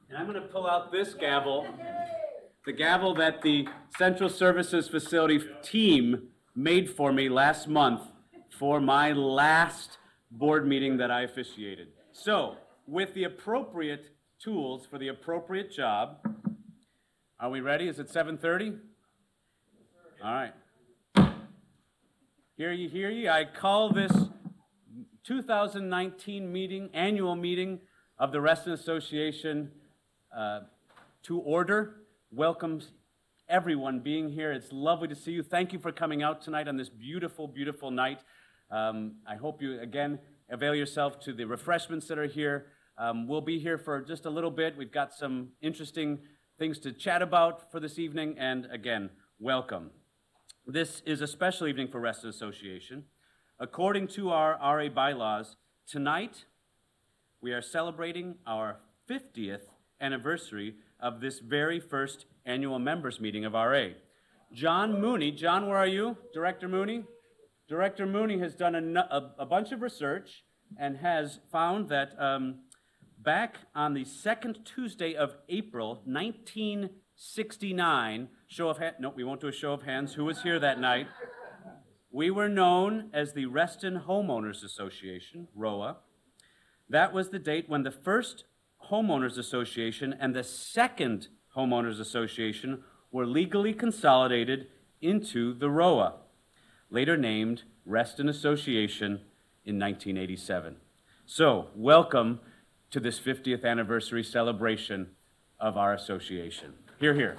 And I'm going to pull out this gavel, the gavel that the Central Services Facility team made for me last month for my last board meeting that I officiated. So, with the appropriate tools for the appropriate job, are we ready? Is it 7:30? All right. Hear ye, I call this 2019 annual meeting of the Reston Association to order. Welcome everyone being here. It's lovely to see you. Thank you for coming out tonight on this beautiful, beautiful night. I hope you, again, avail yourself to the refreshments that are here. We'll be here for just a little bit. We've got some interesting things to chat about for this evening, and again, welcome. This is a special evening for Reston Association. According to our RA bylaws, tonight we are celebrating our 50th anniversary of this very first annual members meeting of RA. John Mooney, John, where are you? Director Mooney? Director Mooney has done a bunch of research and has found that back on the second Tuesday of April, 1969, show of hands, no, we won't do a show of hands, who was here that night? We were known as the Reston Homeowners Association, ROA. That was the date when the first Homeowners Association and the second Homeowners Association were legally consolidated into the ROA, later named Reston Association in 1987. So, welcome to this 50th anniversary celebration of our association. Hear, hear.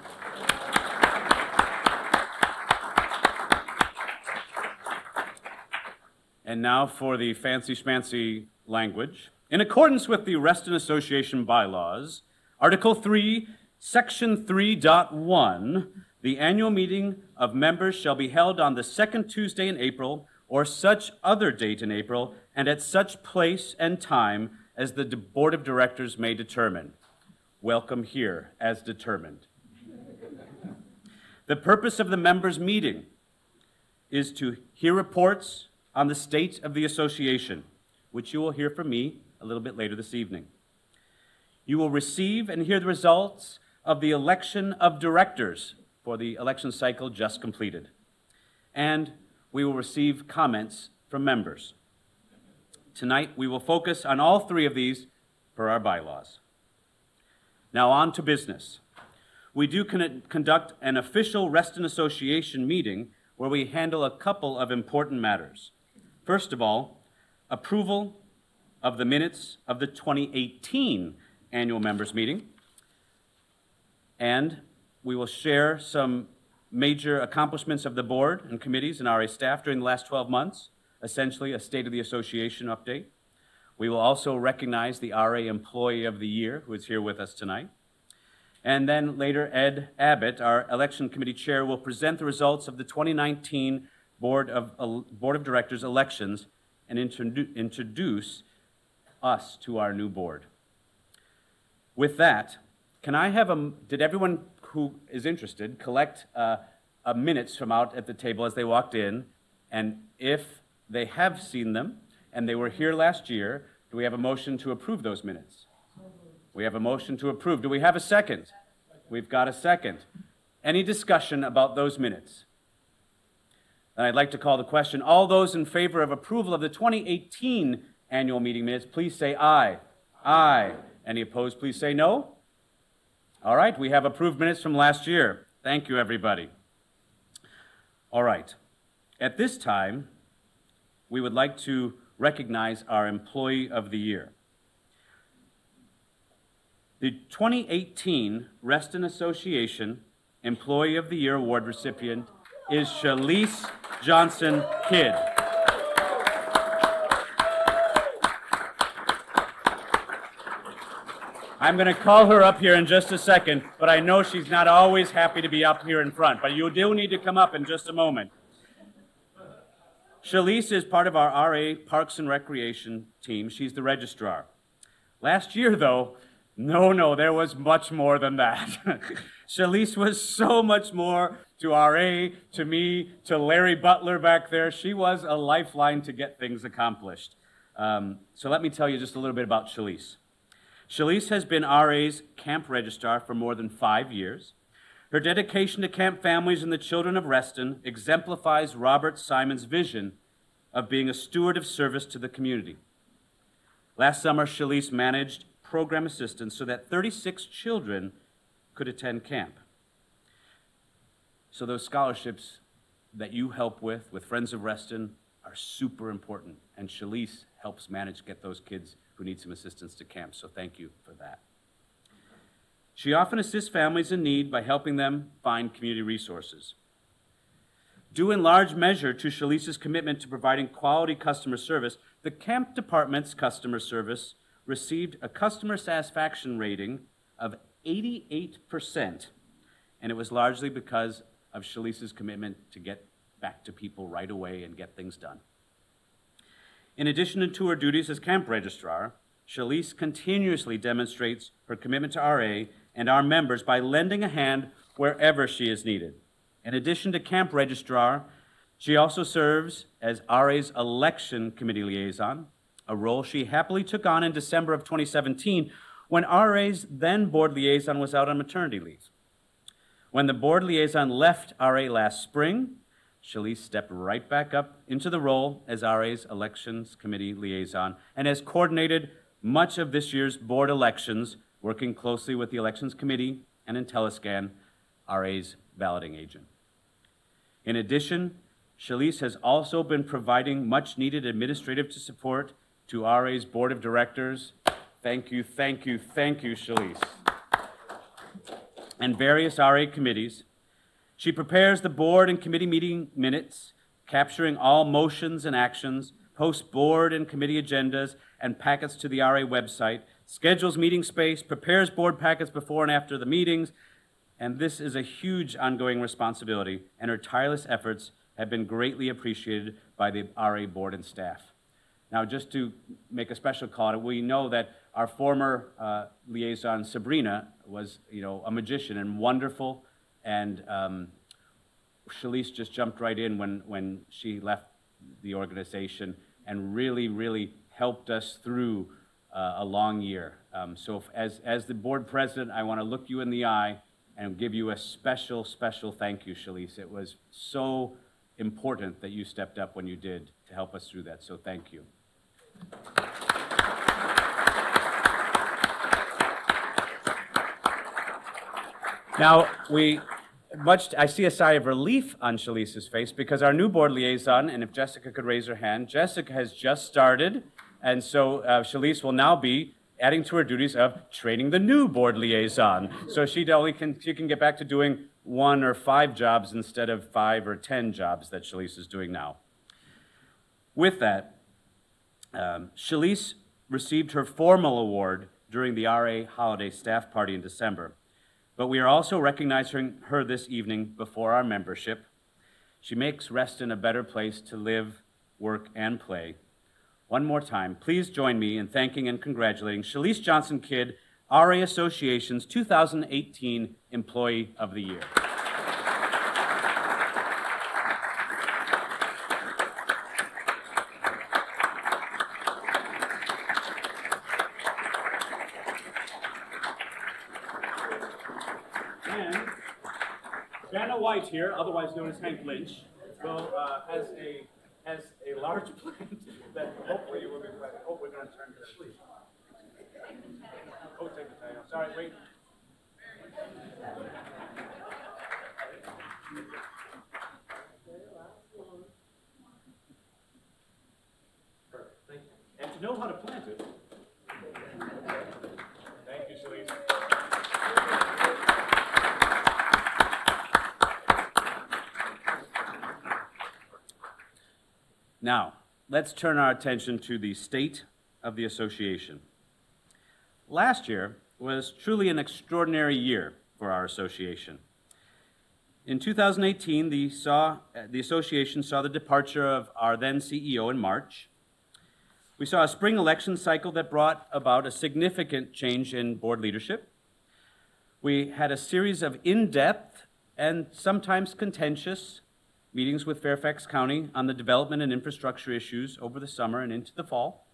And now for the fancy schmancy language. In accordance with the Reston Association bylaws, Article 3, Section 3.1, the annual meeting of members shall be held on the second Tuesday in April or such other date in April and at such place and time as the Board of Directors may determine. Welcome here as determined. The purpose of the members' meeting is to hear reports on the state of the association, which you will hear from me a little bit later this evening. You will receive and hear the results of the election of directors for the election cycle just completed. And we will receive comments from members. Tonight, we will focus on all three of these per our bylaws. Now on to business. We do conduct an official Reston Association meeting where we handle a couple of important matters. First of all, approval of the minutes of the 2018 annual members meeting. And we will share some major accomplishments of the board and committees and RA staff during the last 12 months, essentially a State of the Association update. We will also recognize the RA Employee of the Year, who is here with us tonight. And then later, Ed Abbott, our election committee chair, will present the results of the 2019 Board of Directors elections and introduce us to our new board. With that, can I have did everyone who is interested collect minutes from out at the table as they walked in? And if they have seen them and they were here last year, do we have a motion to approve those minutes? We have a motion to approve. Do we have a second? We've got a second. Any discussion about those minutes? And I'd like to call the question. All those in favor of approval of the 2018 annual meeting minutes, please say aye. Aye. Any opposed, please say no. All right, we have approved minutes from last year. Thank you, everybody. All right. At this time, we would like to recognize our Employee of the Year. The 2018 Reston Association Employee of the Year Award recipient is Shalise Johnson Kidd. I'm going to call her up here in just a second, but I know she's not always happy to be up here in front, but you do need to come up in just a moment. Shalise is part of our RA Parks and Recreation team. She's the registrar. Last year, though, no, there was much more than that. Shalise was so much more to RA, to me, to Larry Butler back there. She was a lifeline to get things accomplished. So let me tell you just a little bit about Shalise. Shalise has been RA's camp registrar for more than 5 years. Her dedication to camp families and the children of Reston exemplifies Robert Simon's vision of being a steward of service to the community. Last summer, Shalise managed program assistance so that 36 children could attend camp. So those scholarships that you help with Friends of Reston, are super important, and Shalise helps get those kids who need some assistance to camp, so thank you for that. She often assists families in need by helping them find community resources. Due in large measure to Shalise's commitment to providing quality customer service, the camp department's customer service received a customer satisfaction rating of 88%, and it was largely because of Shalise's commitment to get back to people right away and get things done. In addition to her duties as camp registrar, Shalise continuously demonstrates her commitment to RA and our members by lending a hand wherever she is needed. In addition to camp registrar, she also serves as RA's election committee liaison, a role she happily took on in December of 2017 when RA's then board liaison was out on maternity leave. When the board liaison left RA last spring, Shalise stepped right back up into the role as RA's elections committee liaison and has coordinated much of this year's board elections, working closely with the elections committee and IntelliScan, RA's balloting agent. In addition, Shalise has also been providing much needed administrative support to RA's board of directors. Thank you, thank you, thank you, Shalise. And various RA committees. She prepares the board and committee meeting minutes, capturing all motions and actions, posts board and committee agendas and packets to the RA website, schedules meeting space, prepares board packets before and after the meetings, and this is a huge ongoing responsibility, and her tireless efforts have been greatly appreciated by the RA board and staff. Now, just to make a special call out, we know that our former liaison, Sabrina, was a magician and wonderful, and Shalise just jumped right in when she left the organization and really, really helped us through a long year. So as the board president, I want to look you in the eye and give you a special, special thank you, Shalise. It was so important that you stepped up when you did to help us through that, so thank you. Now, I see a sigh of relief on Shalise's face because our new board liaison, and if Jessica could raise her hand, Jessica has just started, and so Shalise will now be adding to her duties of training the new board liaison. So she can get back to doing 1 or 5 jobs instead of 5 or 10 jobs that Shalise is doing now. With that, Shalise received her formal award during the RA holiday staff party in December, but we are also recognizing her this evening before our membership. She makes Reston a better place to live, work, and play. One more time, please join me in thanking and congratulating Shalise Johnson-Kidd, RA Association's 2018 Employee of the Year. And Vanna White here, otherwise known as Hank Lynch, has a large plant that hopefully you will be planting. Oh, we're going to turn to that, please. Oh, take the title. Sorry, wait. Perfect, thank you. And to know how to plant it. Thank you, Shalise. Now, let's turn our attention to the state of the association. Last year was truly an extraordinary year for our association. In 2018, the association saw the departure of our then CEO in March. We saw a spring election cycle that brought about a significant change in board leadership. We had a series of in-depth and sometimes contentious meetings with Fairfax County on the development and infrastructure issues over the summer and into the fall.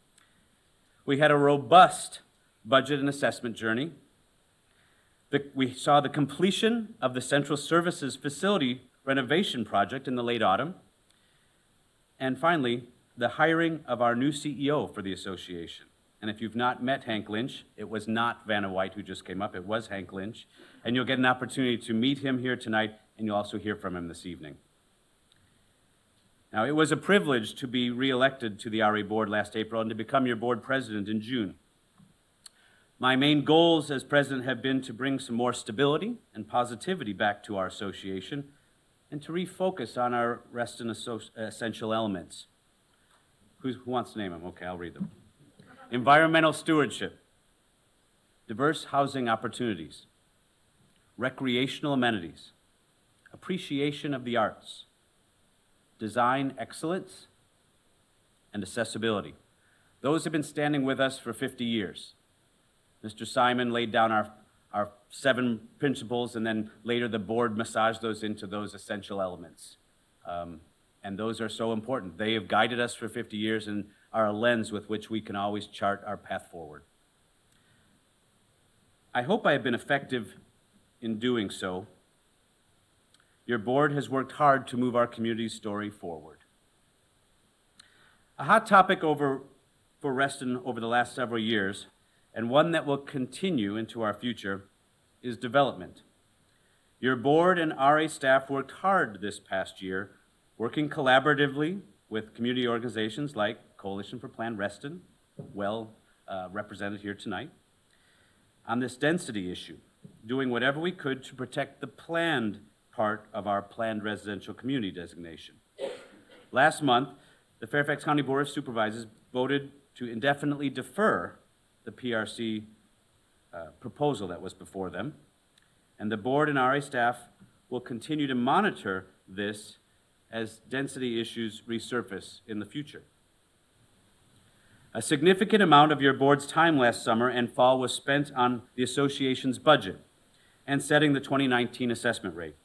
We had a robust budget and assessment journey. We saw the completion of the Central Services Facility renovation project in the late autumn. And finally, the hiring of our new CEO for the association. And if you've not met Hank Lynch, it was not Vanna White who just came up, it was Hank Lynch. And you'll get an opportunity to meet him here tonight, and you'll also hear from him this evening. Now, it was a privilege to be reelected to the RA board last April and to become your board president in June. My main goals as president have been to bring some more stability and positivity back to our association and to refocus on our Reston essential elements. Who wants to name them? Okay, I'll read them. Environmental stewardship, diverse housing opportunities, recreational amenities, appreciation of the arts, design excellence, and accessibility. Those have been standing with us for 50 years. Mr. Simon laid down our 7 principles, and then later the board massaged those into those essential elements. And those are so important. They have guided us for 50 years and are a lens with which we can always chart our path forward. I hope I have been effective in doing so. Your board has worked hard to move our community's story forward. A hot topic for Reston over the last several years, and one that will continue into our future, is development. Your board and RA staff worked hard this past year, working collaboratively with community organizations like Coalition for Planned Reston, well represented here tonight, on this density issue, doing whatever we could to protect the planned part of our planned residential community designation. Last month, the Fairfax County Board of Supervisors voted to indefinitely defer the PRC proposal that was before them, and the board and RA staff will continue to monitor this as density issues resurface in the future. A significant amount of your board's time last summer and fall was spent on the association's budget and setting the 2019 assessment rate.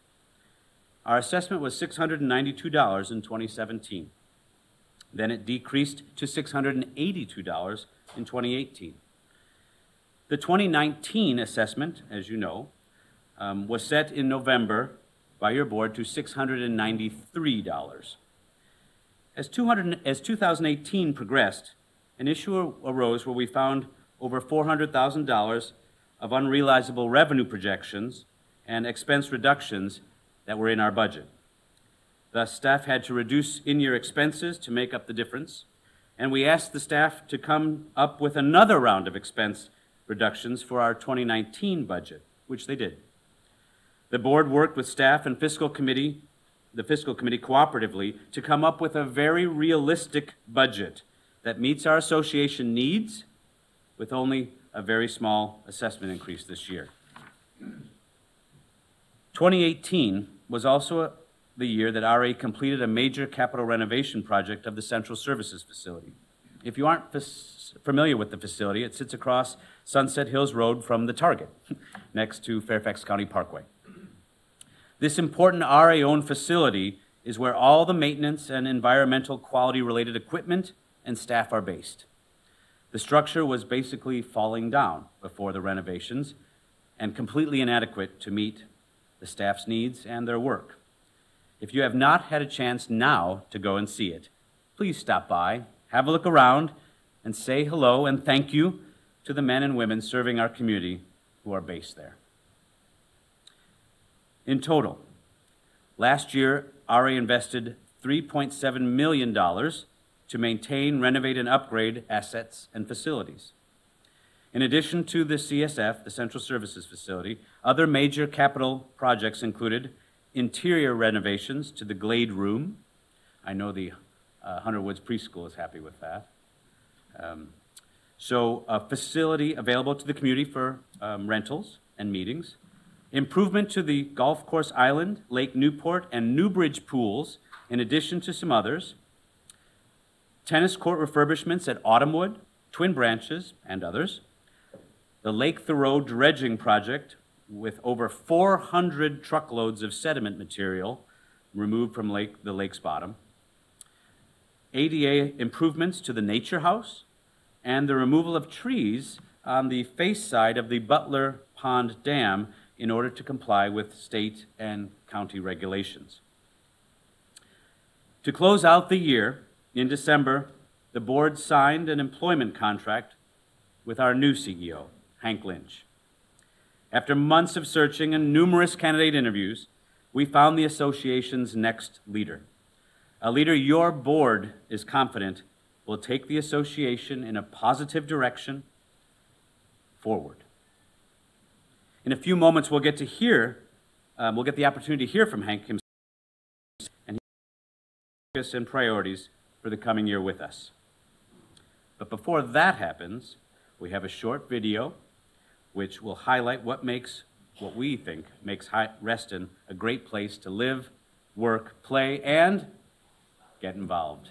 Our assessment was $692 in 2017. Then it decreased to $682 in 2018. The 2019 assessment, as you know, was set in November by your board to $693. As 2018 progressed, an issue arose where we found over $400,000 of unrealizable revenue projections and expense reductions that were in our budget. Thus, staff had to reduce in-year expenses to make up the difference, and we asked the staff to come up with another round of expense reductions for our 2019 budget, which they did. The board worked with staff and the fiscal committee cooperatively to come up with a very realistic budget that meets our association needs with only a very small assessment increase this year. 2018 was also the year that RA completed a major capital renovation project of the Central Services Facility. If you aren't familiar with the facility, it sits across Sunset Hills Road from the Target, next to Fairfax County Parkway. This important RA-owned facility is where all the maintenance and environmental quality-related equipment and staff are based. The structure was basically falling down before the renovations and completely inadequate to meet the staff's needs and their work. If you have not had a chance now to go and see it, please stop by, have a look around, and say hello and thank you to the men and women serving our community who are based there. In total, last year, RA invested $3.7 million to maintain, renovate, and upgrade assets and facilities. In addition to the CSF, the Central Services Facility, other major capital projects included interior renovations to the Glade Room. I know the Hunter Woods Preschool is happy with that. So a facility available to the community for rentals and meetings. Improvement to the Golf Course Island, Lake Newport, and Newbridge pools, in addition to some others. Tennis court refurbishments at Autumnwood, Twin Branches, and others. The Lake Thoreau dredging project with over 400 truckloads of sediment material removed from the lake's bottom. ADA improvements to the Nature House, and the removal of trees on the face side of the Butler Pond Dam in order to comply with state and county regulations. To close out the year, in December, the board signed an employment contract with our new CEO, Hank Lynch. After months of searching and numerous candidate interviews, we found the association's next leader, a leader your board is confident will take the association in a positive direction forward. In a few moments, we'll get the opportunity to hear from Hank himself and his focus and priorities for the coming year with us. But before that happens, we have a short video which will highlight what we think makes Reston a great place to live, work, play, and get involved.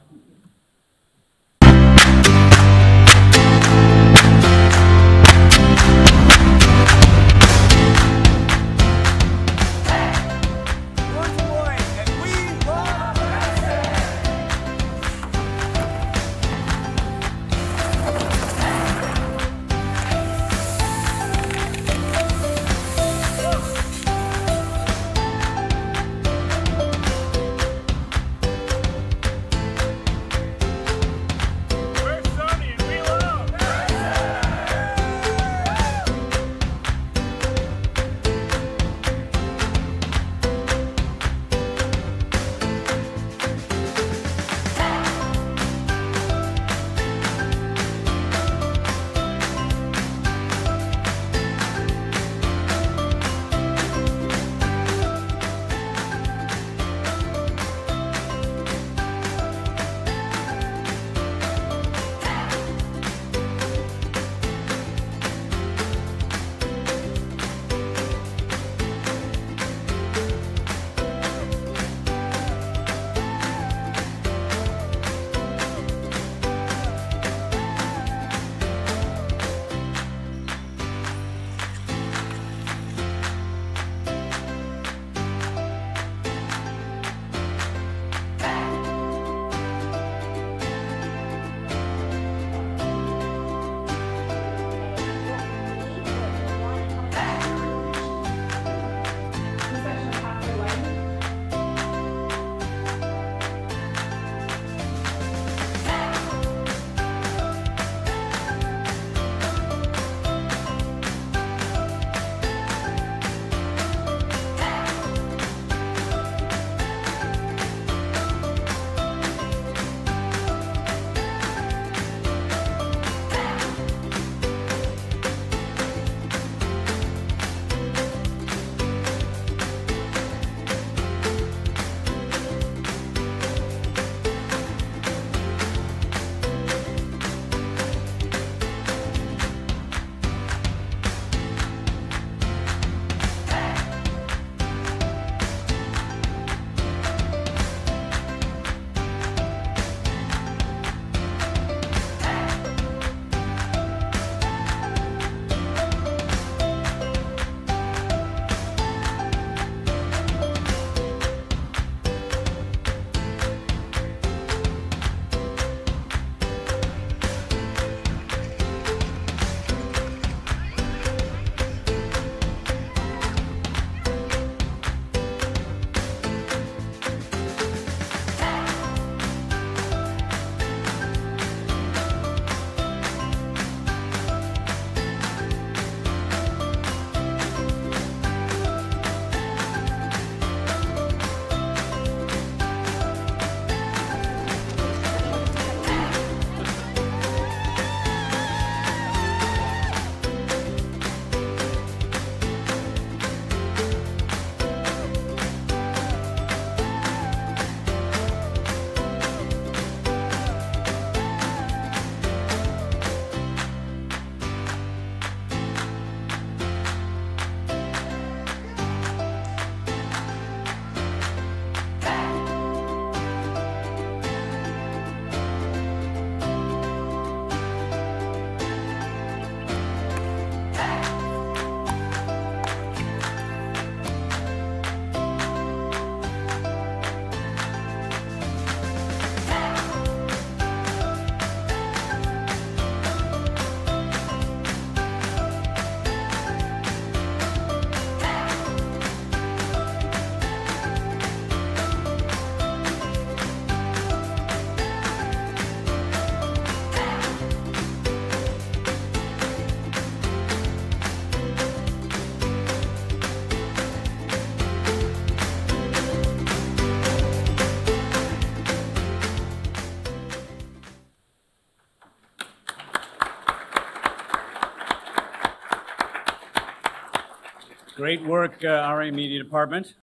Great work, RA Media Department.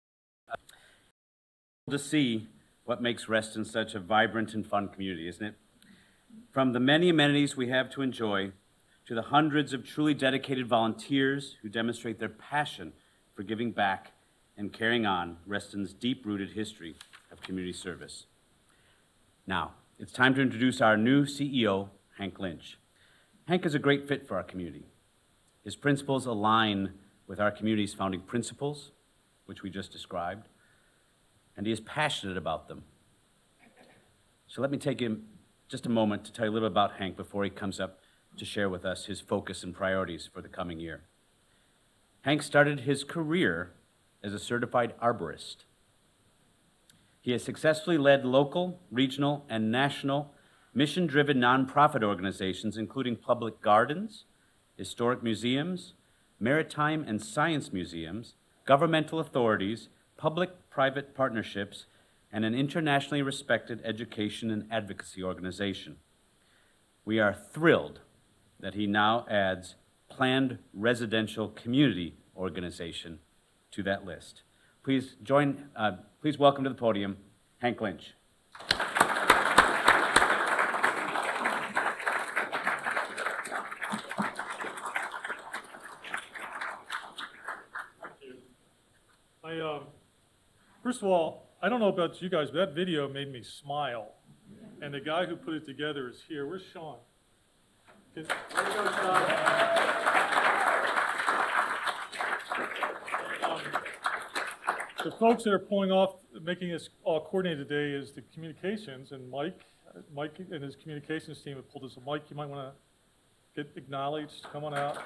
To see what makes Reston such a vibrant and fun community, isn't it? From the many amenities we have to enjoy to the hundreds of truly dedicated volunteers who demonstrate their passion for giving back and carrying on Reston's deep-rooted history of community service. Now, it's time to introduce our new CEO, Hank Lynch. Hank is a great fit for our community. His principles align with our community's founding principles, which we just described, and he is passionate about them. So let me take him just a moment to tell you a little bit about Hank before he comes up to share with us his focus and priorities for the coming year. Hank started his career as a certified arborist. He has successfully led local, regional, and national mission-driven nonprofit organizations, including public gardens, historic museums, maritime and science museums, governmental authorities, public-private partnerships, and an internationally respected education and advocacy organization. We are thrilled that he now adds planned residential community organization to that list. Please welcome to the podium, Hank Lynch. First of all, I don't know about you guys, but that video made me smile. And the guy who put it together is here. Where's Sean? There you go, Sean. The folks that are pulling off, making us all coordinated today is the communications, and Mike and his communications team have pulled us. Mike, you might want to get acknowledged. Come on out.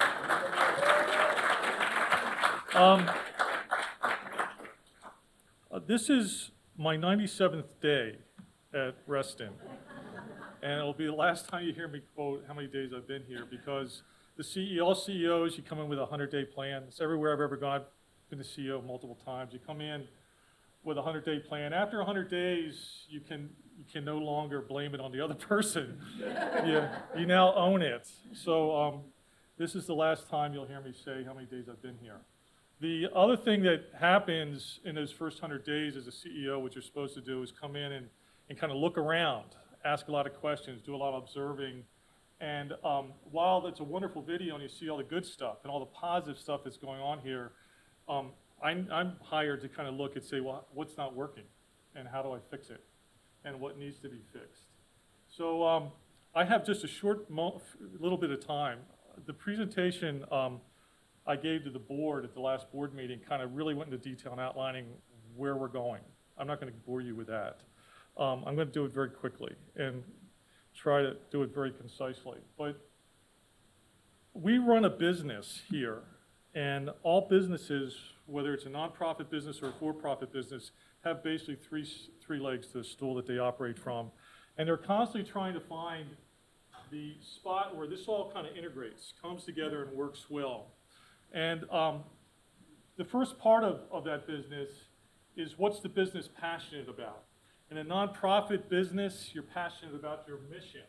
This is my 97th day at Reston, and it'll be the last time you hear me quote how many days I've been here, because all CEOs, you come in with a 100-day plan. It's everywhere I've ever gone. I've been the CEO multiple times. You come in with a 100-day plan. After 100 days, you can no longer blame it on the other person. You now own it. So this is the last time you'll hear me say how many days I've been here. The other thing that happens in those first 100 days as a CEO, what you're supposed to do is come in and kind of look around, ask a lot of questions, do a lot of observing. And while that's a wonderful video and you see all the good stuff and all the positive stuff that's going on here, I'm hired to kind of look and say, well, what's not working and how do I fix it and what needs to be fixed. So I have just a short little bit of time. The presentation I gave to the board at the last board meeting kind of really went into detail in outlining where we're going. I'm not going to bore you with that. I'm going to do it very quickly and try to do it very concisely. But we run a business here, and all businesses, whether it's a nonprofit business or a for-profit business, have basically three legs to the stool that they operate from. And they're constantly trying to find the spot where this all kind of integrates, comes together and works well. And the first part of that business is, what's the business passionate about? In a nonprofit business, you're passionate about your mission.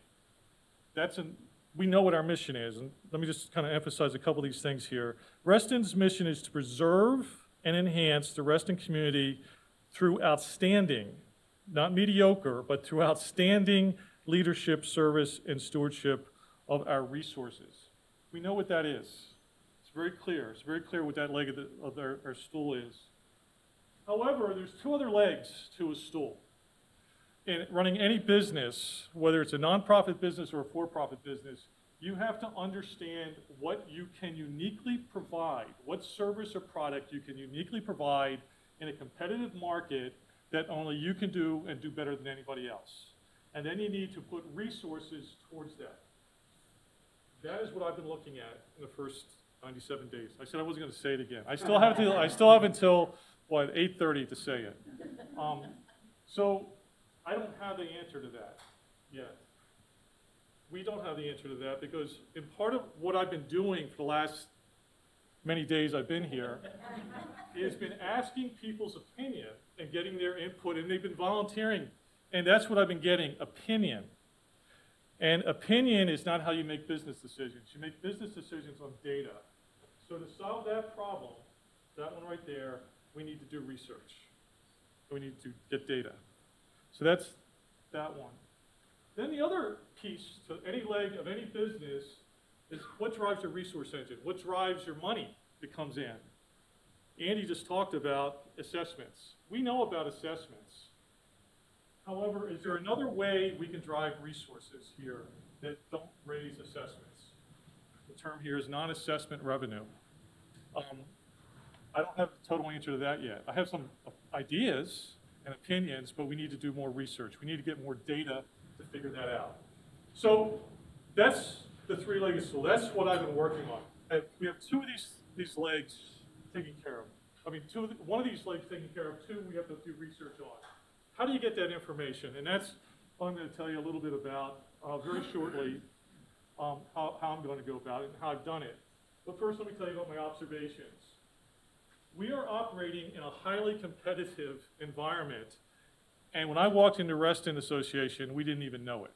We know what our mission is, and let me just kind of emphasize a couple of these things here. Reston's mission is to preserve and enhance the Reston community through outstanding, not mediocre, but through outstanding leadership, service, and stewardship of our resources. We know what that is. Very clear. It's very clear what that leg of our stool is. However, there's two other legs to a stool. In running any business, whether it's a nonprofit business or a for-profit business, you have to understand what you can uniquely provide, what service or product you can uniquely provide in a competitive market that only you can do and do better than anybody else. And then you need to put resources towards that. That is what I've been looking at in the first 97 days. I said I wasn't going to say it again. I still have until what, 8:30 to say it. So I don't have the answer to that yet. We don't have the answer to that because in part of what I've been doing for the last many days I've been here has been asking people's opinion and getting their input, and they've been volunteering, and that's what I've been getting, opinion. And opinion is not how you make business decisions. You make business decisions on data. So to solve that problem, that one right there, we need to do research. We need to get data. So that's that one. Then the other piece to any leg of any business is what drives your resource engine? What drives your money that comes in? Andy just talked about assessments. We know about assessments. However, is there another way we can drive resources here that don't raise assessments? The term here is non-assessment revenue. I don't have the total answer to that yet. I have some ideas and opinions, but we need to do more research. We need to get more data to figure that out. So that's the three-legged stool. That's what I've been working on. We have two of these legs taken care of. I mean, one of these legs taken care of, two we have to do research on. How do you get that information? And that's what I'm going to tell you a little bit about very shortly, how I'm going to go about it and how I've done it. But first, let me tell you about my observations. We are operating in a highly competitive environment, and when I walked into Reston Association, we didn't even know it.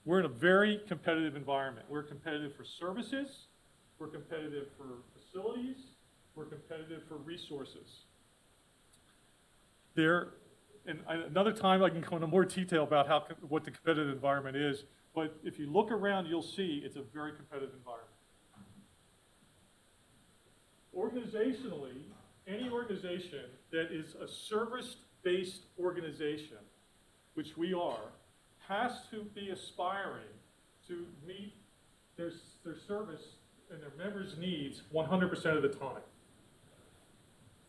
We're in a very competitive environment. We're competitive for services, we're competitive for facilities, we're competitive for resources. Another time I can go into more detail about what the competitive environment is, but if you look around, you'll see it's a very competitive environment. Organizationally, any organization that is a service-based organization, which we are, has to be aspiring to meet their service and their members' needs 100% of the time.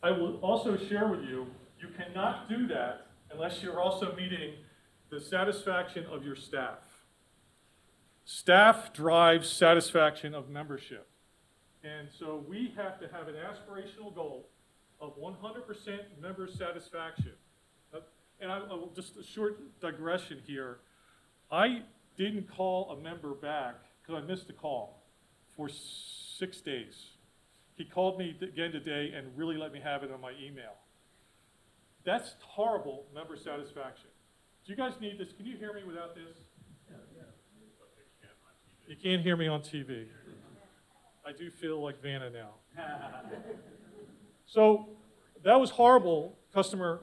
I will also share with you, you cannot do that unless you're also meeting the satisfaction of your staff. Staff drives satisfaction of membership. And so we have to have an aspirational goal of 100% member satisfaction. And I will just a short digression here. I didn't call a member back because I missed a call for 6 days. He called me again today and really let me have it on my email. That's horrible member satisfaction. Do you guys need this? Can you hear me without this? Yeah. You can't hear me on TV. I do feel like Vanna now. So that was horrible customer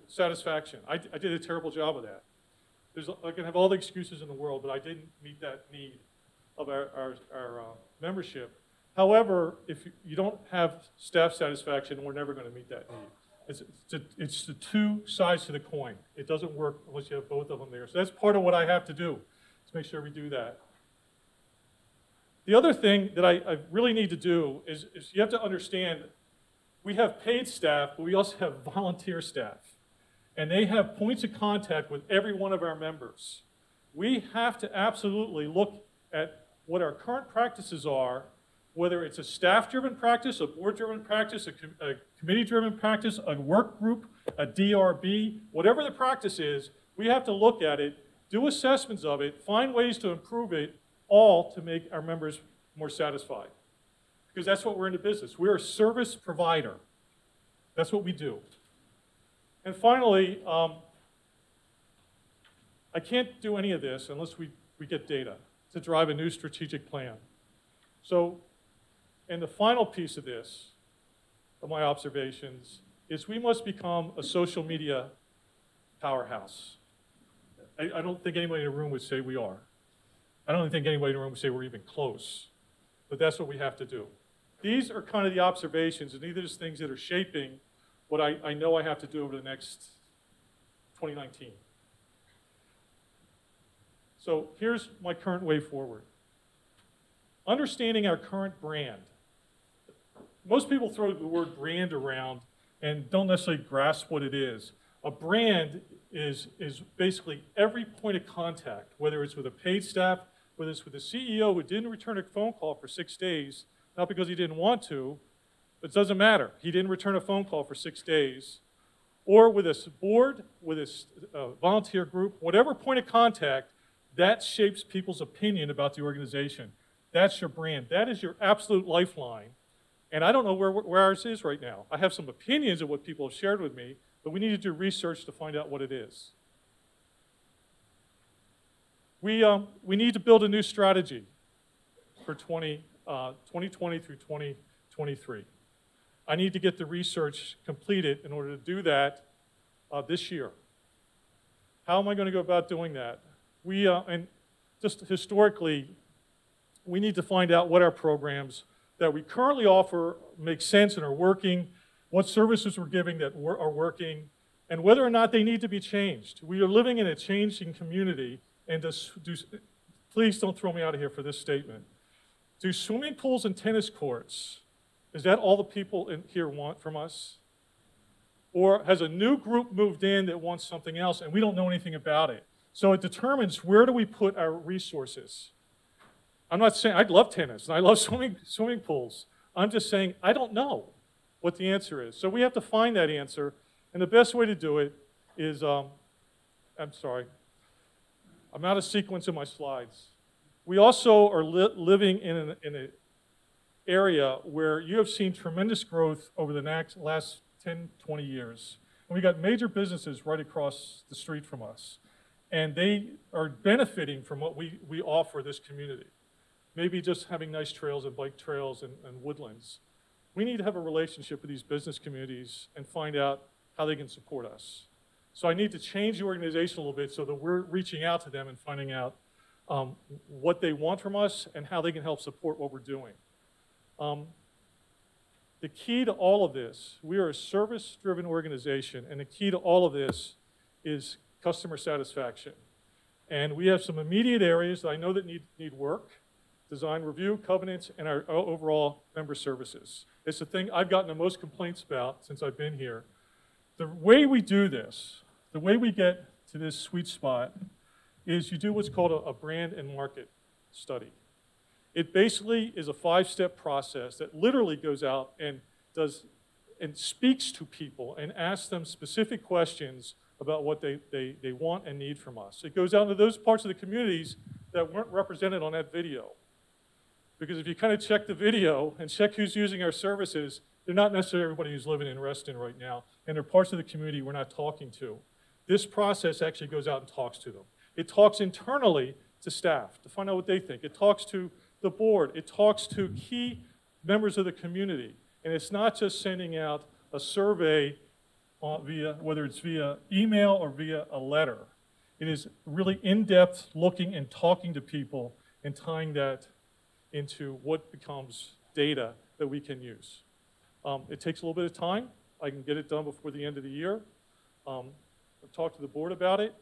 satisfaction. I did a terrible job of that. I can have all the excuses in the world, but I didn't meet that need of our membership. However, if you don't have staff satisfaction, we're never going to meet that need. It's the two sides to the coin. It doesn't work unless you have both of them there. So that's part of what I have to do, to make sure we do that. The other thing that I really need to do is you have to understand, we have paid staff, but we also have volunteer staff. And they have points of contact with every one of our members. We have to absolutely look at what our current practices are, whether it's a staff-driven practice, a board-driven practice, a committee-driven practice, a work group, a DRB, whatever the practice is, we have to look at it, do assessments of it, find ways to improve it, all to make our members more satisfied. Because that's what we're in the business. We're a service provider. That's what we do. And finally, I can't do any of this unless we get data to drive a new strategic plan. So, and the final piece of this, of my observations, is we must become a social media powerhouse. I don't think anybody in the room would say we are. I don't think anybody in the room would say we're even close. But that's what we have to do. These are kind of the observations, and these are just things that are shaping what I know I have to do over the next 2019. So here's my current way forward. Understanding our current brand. Most people throw the word brand around and don't necessarily grasp what it is. A brand is basically every point of contact, whether it's with a paid staff, whether it's with a CEO who didn't return a phone call for 6 days, not because he didn't want to, but it doesn't matter. He didn't return a phone call for 6 days, or with a board, with a volunteer group, whatever point of contact, that shapes people's opinion about the organization. That's your brand. That is your absolute lifeline. And I don't know where ours is right now. I have some opinions of what people have shared with me, but we need to do research to find out what it is. We need to build a new strategy for 2020 through 2022. 23. I need to get the research completed in order to do that this year. How am I going to go about doing that? And just historically, we need to find out what our programs that we currently offer make sense and are working, what services we're giving that are working, and whether or not they need to be changed. We are living in a changing community, and please don't throw me out of here for this statement. Do swimming pools and tennis courts, is that all the people in here want from us? Or has a new group moved in that wants something else and we don't know anything about it? So it determines where do we put our resources. I'm not saying, I love tennis and I love swimming pools. I'm just saying I don't know what the answer is. So we have to find that answer, and the best way to do it is, I'm sorry, I'm out of sequence in my slides. We also are living in an area where you have seen tremendous growth over the last 10, 20 years. And we got major businesses right across the street from us. And they are benefiting from what we offer this community. Maybe just having nice trails and bike trails and woodlands. We need to have a relationship with these business communities and find out how they can support us. So I need to change the organization a little bit so that we're reaching out to them and finding out what they want from us and how they can help support what we're doing. The key to all of this, we are a service-driven organization, and the key to all of this is customer satisfaction. And we have some immediate areas that I know that need work: design review, covenants, and our overall member services. It's the thing I've gotten the most complaints about since I've been here. The way we do this, the way we get to this sweet spot, is you do what's called a brand and market study. It basically is a 5-step process that literally goes out and speaks to people and asks them specific questions about what they want and need from us. It goes out into those parts of the communities that weren't represented on that video. Because if you kind of check the video and check who's using our services, they're not necessarily everybody who's living in Reston right now, and they're parts of the community we're not talking to. This process actually goes out and talks to them. It talks internally to staff to find out what they think. It talks to the board. It talks to key members of the community. And it's not just sending out a survey whether it's via email or via a letter. It is really in-depth looking and talking to people and tying that into what becomes data that we can use. It takes a little bit of time. I can get it done before the end of the year. I've talked to the board about it,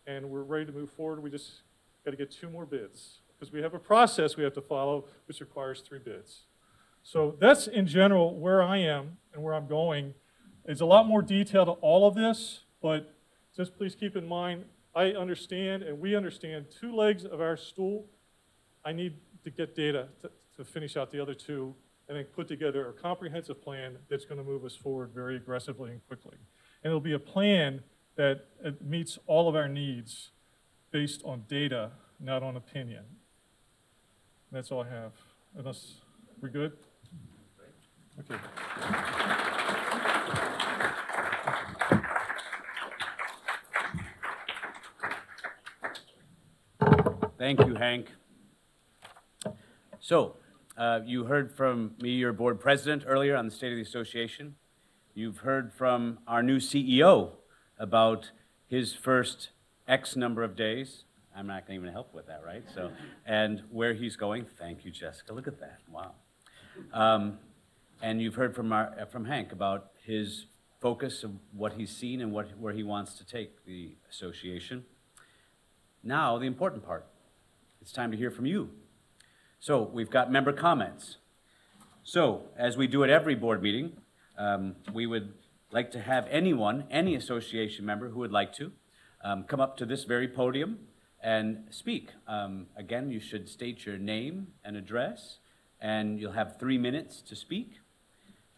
and we're ready to move forward. We just got to get 2 more bids, because we have a process we have to follow which requires 3 bids. So that's in general where I am and where I'm going. There's a lot more detail to all of this, but just please keep in mind, I understand and we understand 2 legs of our stool. I need to get data to finish out the other 2 and then put together a comprehensive plan that's going to move us forward very aggressively and quickly. And it'll be a plan that meets all of our needs based on data, not on opinion. That's all I have. Unless we're good? Okay. Thank you, Hank. So, you heard from me, your board president, earlier on the State of the Association. You've heard from our new CEO about his first X number of days. I'm not going to even help with that, right? So, and where he's going. Thank you, Jessica. Look at that. Wow. And you've heard from Hank about his focus of what he's seen and where he wants to take the association. Now, the important part. It's time to hear from you. So, we've got member comments. So, as we do at every board meeting, we would like to have anyone, any association member who would like to, come up to this very podium and speak. Again, you should state your name and address, and you'll have 3 minutes to speak.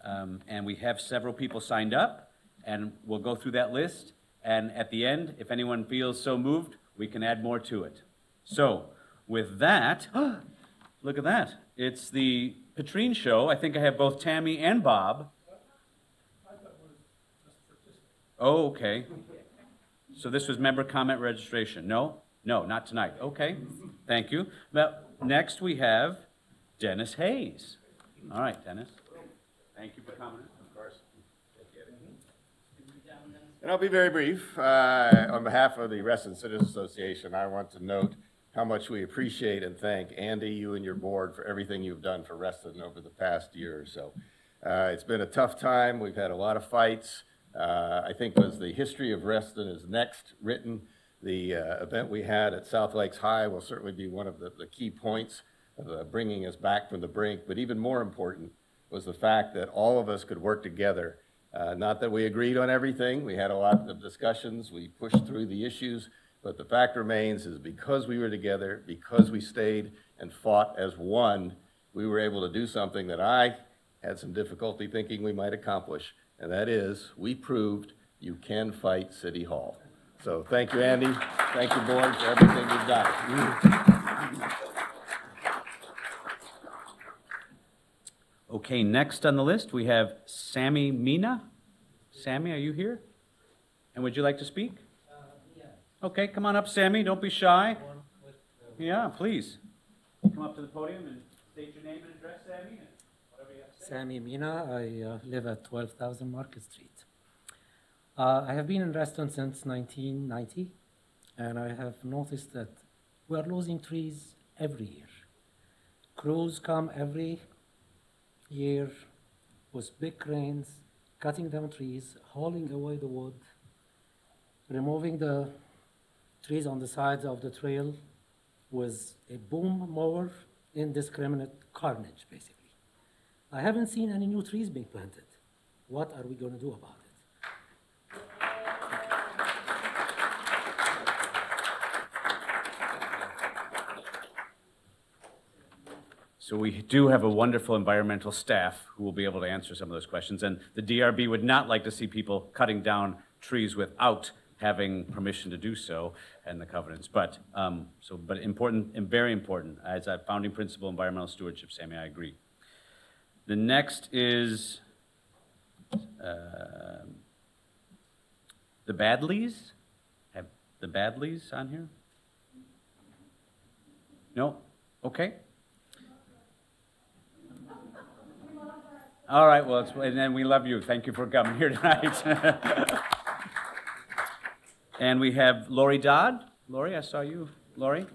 And we have several people signed up, and we'll go through that list. And at the end, if anyone feels so moved, we can add more to it. So, with that, look at that. It's the Petrine Show. I think I have both Tammy and Bob. Oh, okay. So this was member comment registration. No? No, not tonight. Okay. Thank you. Well, next we have Dennis Hayes. All right, Dennis. Thank you for coming, of course. And I'll be very brief. On behalf of the Reston Association, I want to note how much we appreciate and thank Andy, you and your board, for everything you've done for Reston over the past year or so. It's been a tough time. We've had a lot of fights. I think as the history of Reston is next written, the event we had at South Lakes High will certainly be one of the key points of bringing us back from the brink. But even more important was the fact that all of us could work together. Not that we agreed on everything. We had a lot of discussions. We pushed through the issues. But the fact remains is because we were together, because we stayed and fought as one, we were able to do something that I had some difficulty thinking we might accomplish. And that is, we proved you can fight City Hall. So thank you, Andy. Thank you, board, for everything you've done. Okay, next on the list, we have Sammy Mina. Sammy, are you here? And would you like to speak? Yeah. Okay, come on up, Sammy. Don't be shy. Yeah, please. Come up to the podium and state your name and address, Sammy, and whatever you have to say. Sammy Mina. I live at 12,000 Market Street. I have been in Reston since 1990, and I have noticed that we are losing trees every year. Crews come every year with big cranes, cutting down trees, hauling away the wood, removing the trees on the sides of the trail with a boom mower, indiscriminate carnage, basically. I haven't seen any new trees being planted. What are we going to do about it? So we do have a wonderful environmental staff who will be able to answer some of those questions. And the DRB would not like to see people cutting down trees without having permission to do so and the covenants. But important and very important as a founding principle of environmental stewardship, Sammy, I agree. The next is the Badleys. Have the Badleys on here? No? Okay. All right, well, and then we love you. Thank you for coming here tonight. And we have Lori Dodd. Lori, I saw you. Lori?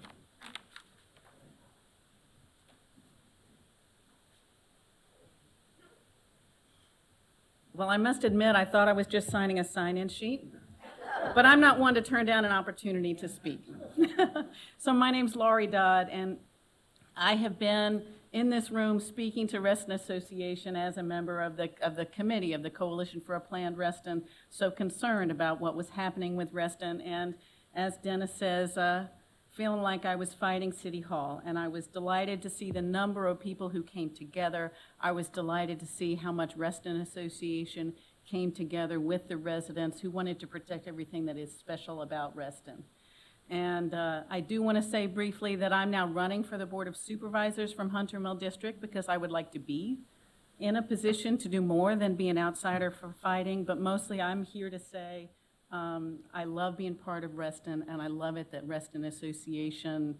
Well, I must admit, I thought I was just signing a sign-in sheet, but I'm not one to turn down an opportunity to speak. So my name's Lori Dodd, and I have been in this room speaking to Reston Association as a member of the committee of the Coalition for a Planned Reston, so concerned about what was happening with Reston, and as Dennis says, feeling like I was fighting City Hall. And I was delighted to see the number of people who came together. I was delighted to see how much Reston Association came together with the residents who wanted to protect everything that is special about Reston. And I do want to say briefly that I'm now running for the Board of Supervisors from Hunter Mill District because I would like to be in a position to do more than be an outsider for fighting, but mostly I'm here to say I love being part of Reston, and I love it that Reston Association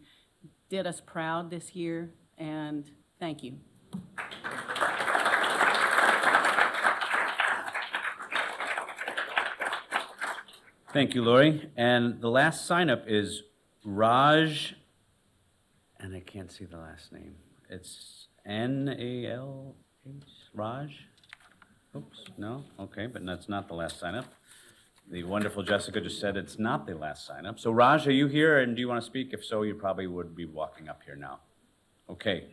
did us proud this year, and thank you. Thank you, Lori. And the last sign-up is Raj, and I can't see the last name. It's N-A-L-H, Raj? Oops, no? Okay, but that's not the last sign-up. The wonderful Jessica just said it's not the last sign-up. So Raj, are you here, and do you want to speak? If so, you probably would be walking up here now. Okay.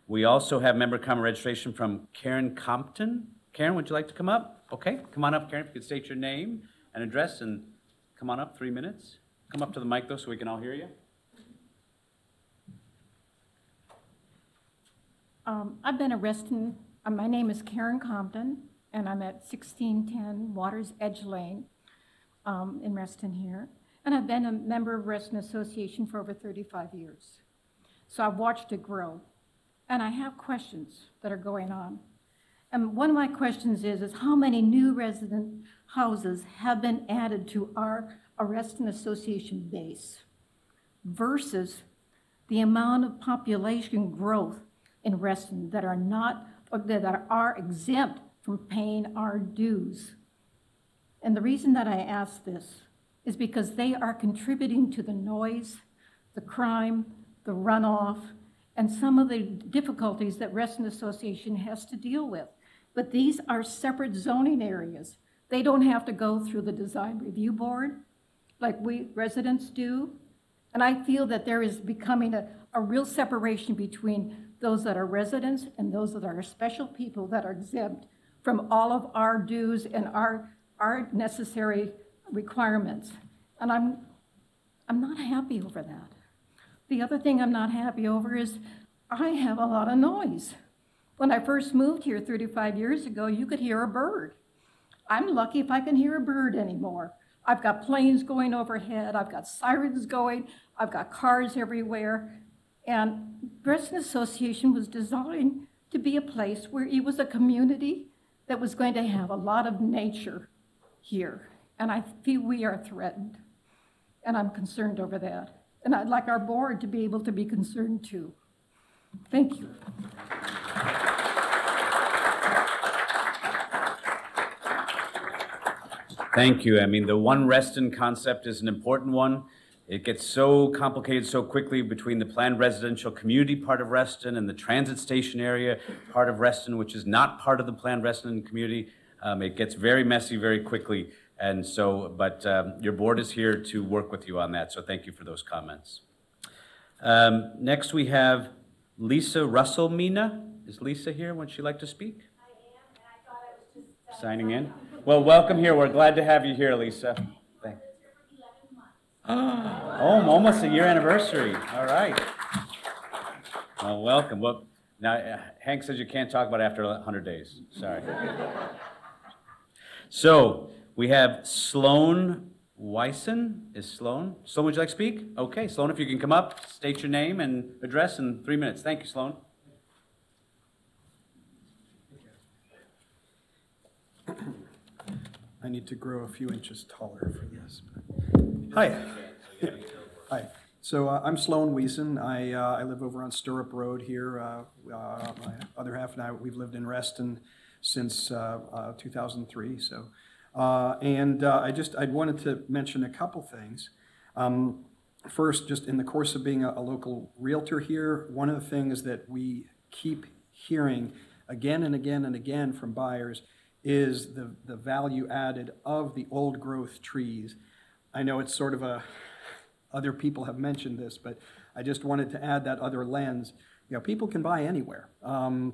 We also have member comment registration from Karen Compton. Karen, would you like to come up? Okay, come on up, Karen, if you could state your name and address, and come on up, 3 minutes. Come up to the mic, though, so we can all hear you. I've been a Reston, my name is Karen Compton, and I'm at 1610 Waters Edge Lane in Reston here. And I've been a member of Reston Association for over 35 years. So I've watched it grow. And I have questions that are going on. And one of my questions is how many new resident houses have been added to our Reston Association base versus the amount of population growth in Reston that are not that are exempt from paying our dues. And the reason that I ask this is because they are contributing to the noise, the crime, the runoff, and some of the difficulties that Reston Association has to deal with. But these are separate zoning areas. They don't have to go through the design review board like we residents do. And I feel that there is becoming a real separation between those that are residents and those that are special people that are exempt from all of our dues and our necessary requirements. And I'm not happy over that. The other thing I'm not happy over is I have a lot of noise. When I first moved here 35 years ago, you could hear a bird. I'm lucky if I can hear a bird anymore. I've got planes going overhead, I've got sirens going, I've got cars everywhere. And Reston Association was designed to be a place where it was a community that was going to have a lot of nature here. And I feel we are threatened. And I'm concerned over that. And I'd like our board to be able to be concerned too. Thank you. Thank you. I mean, the One Reston concept is an important one. It gets so complicated so quickly between the planned residential community part of Reston and the transit station area part of Reston, which is not part of the planned Reston community. It gets very messy very quickly. And so, but your board is here to work with you on that. So thank you for those comments. Next we have Lisa Russell-Mina. Is Lisa here? Would she like to speak? I am, and I thought I was just signing in. Well, welcome here. We're glad to have you here, Lisa. Thanks. Oh, almost a year anniversary. All right. Well, welcome. Well, now Hank says you can't talk about it after 100 days. Sorry. So we have Sloan Wyson. Is Sloan? Sloan, would you like to speak? Okay, Sloan, if you can come up, state your name and address in 3 minutes. Thank you, Sloan. I need to grow a few inches taller for this. Hi. Hi. So I'm Sloan Wiesen. I live over on Stirrup Road here. My other half and I, we've lived in Reston since 2003. So, I wanted to mention a couple things. First, just in the course of being a local realtor here, one of the things that we keep hearing again and again and again from buyers is the value added of the old growth trees. I know it's sort of other people have mentioned this, but I just wanted to add that other lens. You know, people can buy anywhere. And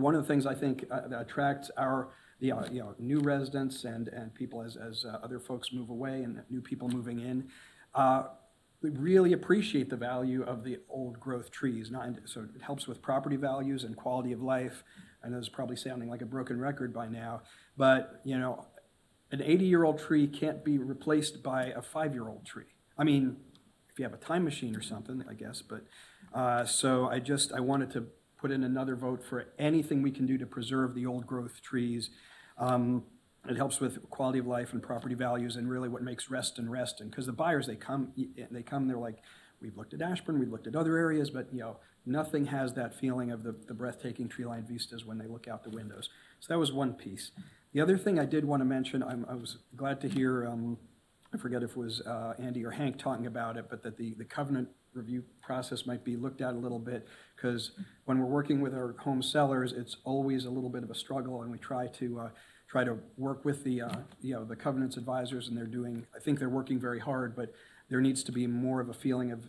one of the things I think that attracts our new residents and people as other folks move away and new people moving in, we really appreciate the value of the old growth trees. So it helps with property values and quality of life. I know this is probably sounding like a broken record by now, but you know, an 80-year-old tree can't be replaced by a 5-year-old tree. I mean, if you have a time machine or something, I guess, but so I wanted to put in another vote for anything we can do to preserve the old growth trees. It helps with quality of life and property values and really what makes Reston, because the buyers, they come, they're like, we've looked at Ashburn, we've looked at other areas, but you know, nothing has that feeling of the breathtaking tree-lined vistas when they look out the windows. So that was one piece. The other thing I did want to mention, I was glad to hear, I forget if it was Andy or Hank talking about it, but that the covenant review process might be looked at a little bit, because when we're working with our home sellers, it's always a little bit of a struggle, and we try to work with the covenants advisors, and I think they're working very hard, but there needs to be more of a feeling of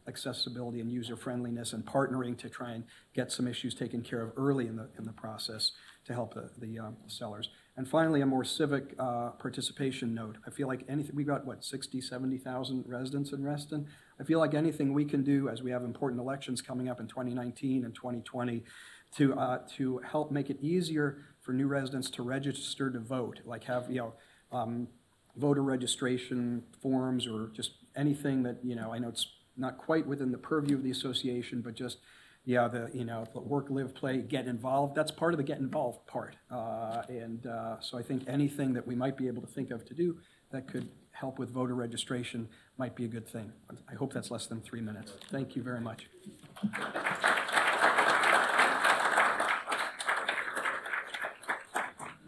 accessibility and user-friendliness and partnering to try and get some issues taken care of early in the process to help the sellers. And finally, a more civic participation note. I feel like anything, we've got, 60, 70,000 residents in Reston? I feel like anything we can do, as we have important elections coming up in 2019 and 2020, to help make it easier for new residents to register to vote, like have, voter registration forms or just anything that, I know it's not quite within the purview of the association, but just, the work, live, play, get involved. That's part of the get involved part. So I think anything that we might be able to think of to do that could help with voter registration might be a good thing. I hope that's less than 3 minutes. Thank you very much.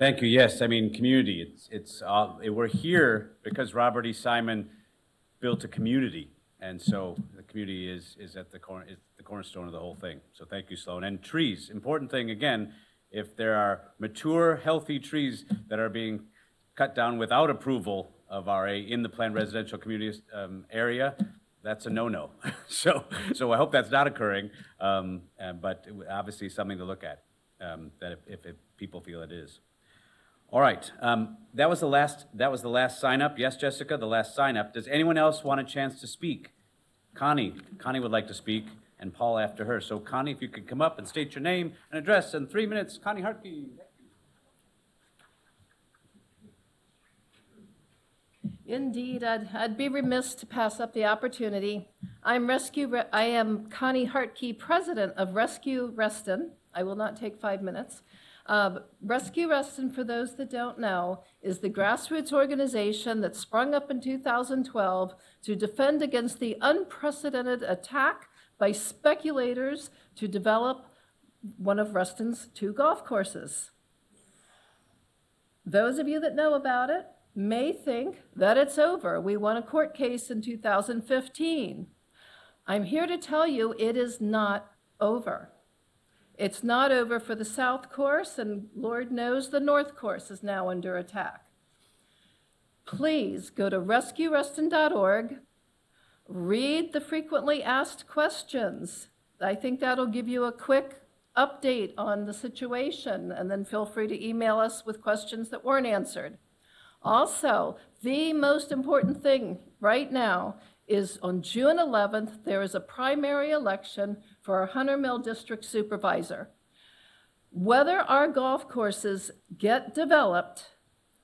Thank you. Yes, I mean, community. We're here because Robert E. Simon built a community, and so the community is at the cornerstone of the whole thing. So thank you, Sloan. And trees, important thing again. If there are mature, healthy trees that are being cut down without approval of RA in the planned residential community area, that's a no-no. So I hope that's not occurring, but obviously something to look at. That if people feel it is. All right, that was the last sign up. Yes, Jessica, the last sign up. Does anyone else want a chance to speak? Connie would like to speak, and Paul after her. So Connie, if you could come up and state your name and address in 3 minutes. Connie Hartke. Indeed, I'd be remiss to pass up the opportunity. I am Connie Hartke, president of Rescue Reston. I will not take 5 minutes. Rescue Reston, for those that don't know, is the grassroots organization that sprung up in 2012 to defend against the unprecedented attack by speculators to develop one of Reston's 2 golf courses. Those of you that know about it may think that it's over. We won a court case in 2015. I'm here to tell you it is not over. It's not over for the South Course, and Lord knows the North Course is now under attack. Please go to rescuereston.org, read the frequently asked questions. I think that'll give you a quick update on the situation, and then feel free to email us with questions that weren't answered. Also, the most important thing right now is on June 11th, there is a primary election for our Hunter Mill District Supervisor. Whether our golf courses get developed,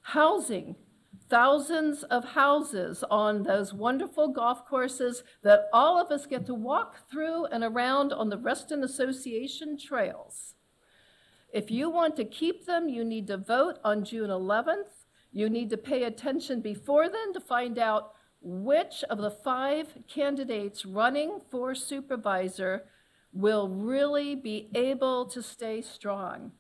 housing, thousands of houses on those wonderful golf courses that all of us get to walk through and around on the Reston Association trails. If you want to keep them, you need to vote on June 11th. You need to pay attention before then to find out which of the 5 candidates running for supervisor will really be able to stay strong.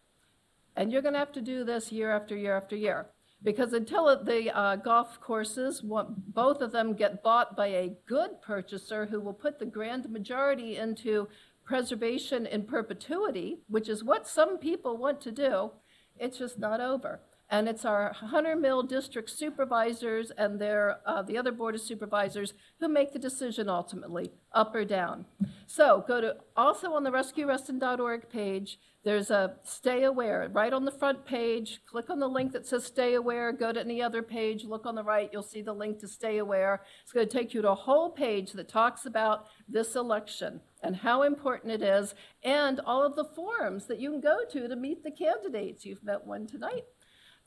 And you're going to have to do this year after year after year, because until the golf courses, both of them get bought by a good purchaser who will put the grand majority into preservation in perpetuity, which is what some people want to do, it's just not over. And it's our Hunter Mill District Supervisors and the other Board of Supervisors who make the decision ultimately, up or down. So go to, also on the rescuereston.org page, there's a Stay Aware. Right on the front page, click on the link that says Stay Aware, go to any other page, look on the right, you'll see the link to Stay Aware. It's going to take you to a whole page that talks about this election and how important it is, and all of the forums that you can go to meet the candidates. You've met one tonight.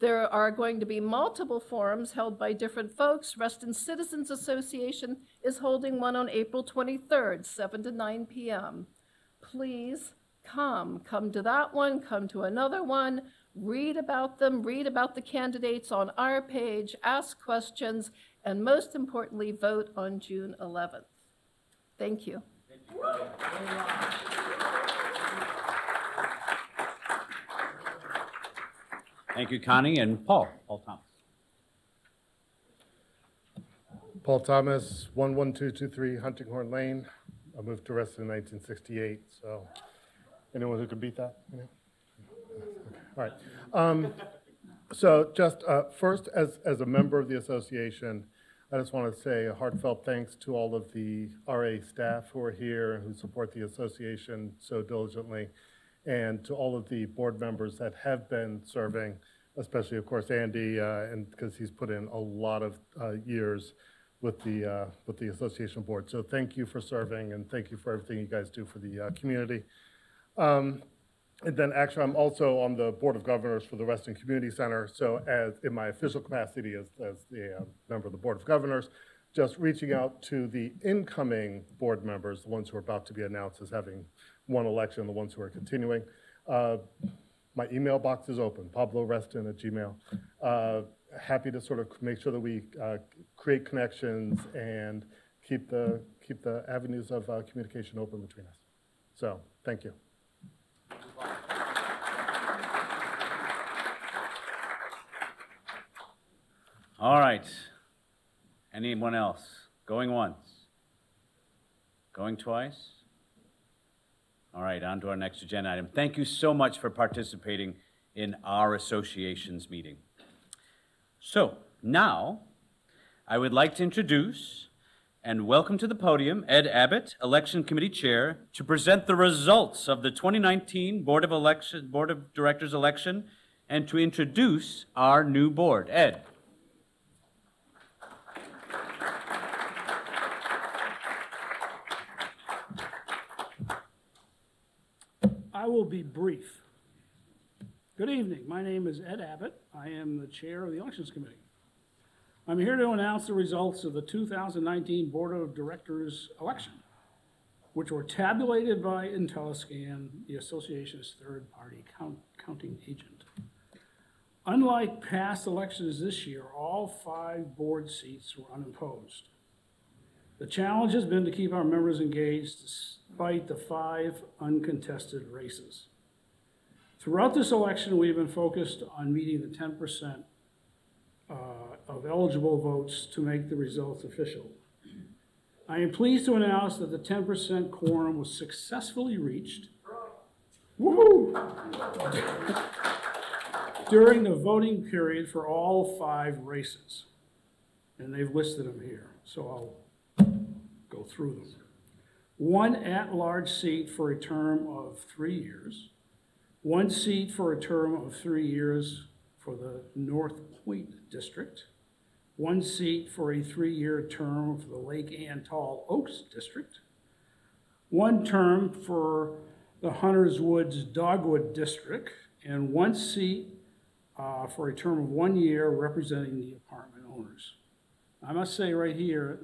There are going to be multiple forums held by different folks. Reston Citizens Association is holding one on April 23rd, 7 to 9 p.m. Please come to that one, come to another one, read about them, read about the candidates on our page, ask questions, and most importantly, vote on June 11th. Thank you. Thank you. Thank you, Connie. And Paul Thomas. Paul Thomas, 11223 Huntinghorn Lane. I moved to Reston in 1968, so anyone who can beat that? You know? Okay. All right. So just first, as a member of the association, I just want to say a heartfelt thanks to all of the RA staff who are here and who support the association so diligently, and to all of the board members that have been serving, especially, of course, Andy, and because he's put in a lot of years with the association board. So thank you for serving, and thank you for everything you guys do for the community. And then actually, I'm also on the Board of Governors for the Reston Community Center. So as in my official capacity as the member of the Board of Governors, just reaching out to the incoming board members, the ones who are about to be announced as having won election, the ones who are continuing. My email box is open, pabloreston@gmail. Happy to sort of make sure that we create connections and keep the avenues of communication open between us. So thank you. All right. Anyone else? Going once? Going twice? All right, on to our next agenda item. Thank you so much for participating in our association's meeting. So now, I would like to introduce and welcome to the podium Ed Abbott, Election Committee Chair, to present the results of the 2019 Board of Directors election and to introduce our new board. Ed. I will be brief. Good evening. My name is Ed Abbott. I am the chair of the Elections Committee. I'm here to announce the results of the 2019 Board of Directors election, which were tabulated by IntelliScan, the association's third-party counting agent. Unlike past elections this year, all 5 board seats were unopposed. The challenge has been to keep our members engaged despite the 5 uncontested races. Throughout this election, we've been focused on meeting the 10% of eligible votes to make the results official. I am pleased to announce that the 10% quorum was successfully reached. Woo-hoo! During the voting period for all 5 races. And they've listed them here, so I'll go through them. 1 at-large seat for a term of 3 years. 1 seat for a term of 3 years for the North Point District. 1 seat for a 3-year term for the Lake Ann Tall Oaks District. 1 term for the Hunters Woods Dogwood District, and 1 seat for a term of 1 year representing the apartment owners. I must say right here,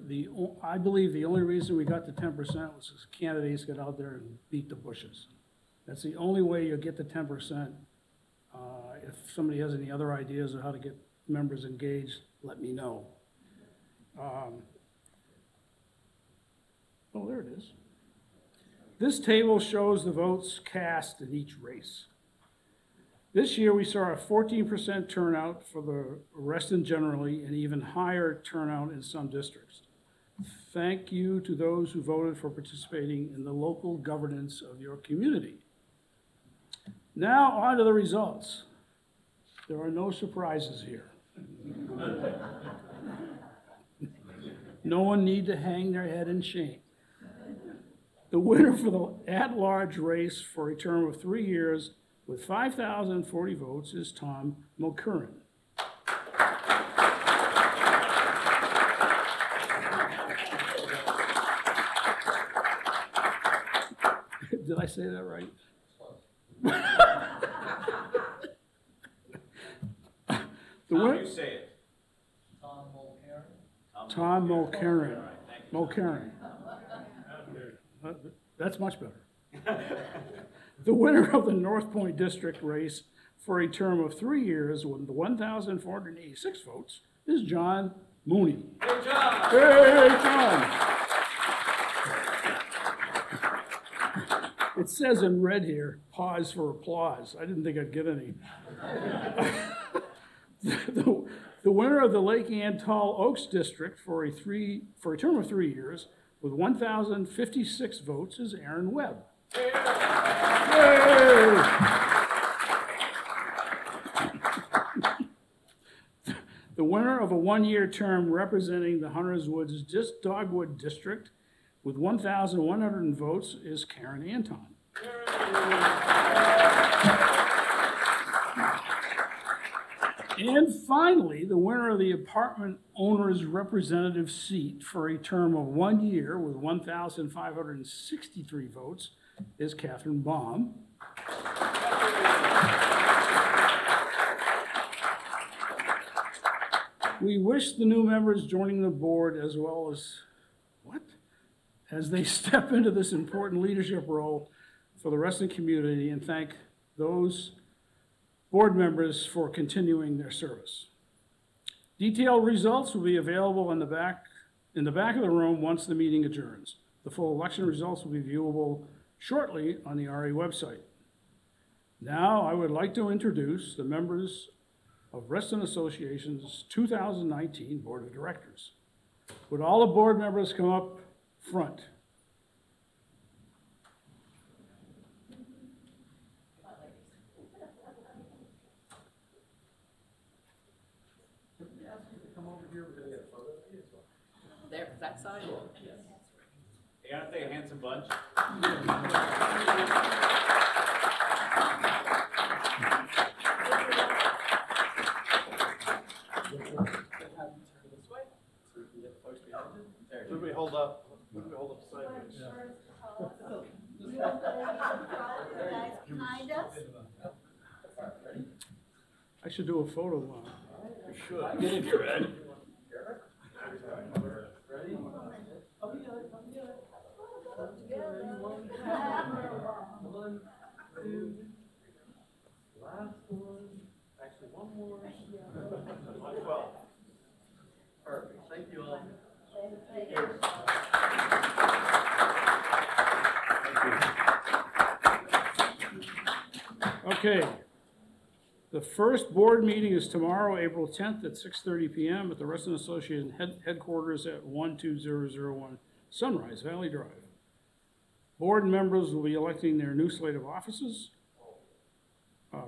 I believe the only reason we got the 10% was because candidates got out there and beat the bushes. That's the only way you'll get the 10%. If somebody has any other ideas of how to get members engaged, let me know. Oh, there it is. This table shows the votes cast in each race. This year, we saw a 14% turnout for the Reston generally and even higher turnout in some districts. Thank you to those who voted for participating in the local governance of your community. Now, on to the results. There are no surprises here. No one need to hang their head in shame. The winner for the at-large race for a term of 3 years with 5,040 votes is Tom Mulkerrin. Did I say that right? How do you say it? Tom Mulkerrin. Mulkerrin. That's much better. The winner of the North Point District race for a term of 3 years with 1,486 votes is John Mooney. Hey, John! Hey, John! It says in red here, pause for applause. I didn't think I'd get any. The winner of the Lake Ann Tall Oaks District for a term of 3 years with 1,056 votes is Aaron Webb. Yay! The winner of a 1-year term representing the Hunters Woods Dogwood District with 1,100 votes is Karen Anton. And finally, the winner of the apartment owners representative seat for a term of 1 year with 1,563 votes is Catherine Baum. We wish the new members joining the board as well as they step into this important leadership role for the Reston community, and thank those board members for continuing their service. Detailed results will be available in the back of the room once the meeting adjourns. The full election results will be viewable shortly on the RA website. Now, I would like to introduce the members of Reston Association's 2019 Board of Directors. Would all the board members come up front? There, that side. Hey, aren't they a handsome bunch? Move me hold up sideways. Behind us. I should do a photo line. Get in here, Ed. Last one. Actually, one more. 12. Perfect. Thank you all. Okay. The first board meeting is tomorrow, April 10th at 6:30 PM at the Reston Association headquarters at 12001 Sunrise Valley Drive. Board members will be electing their new slate of offices,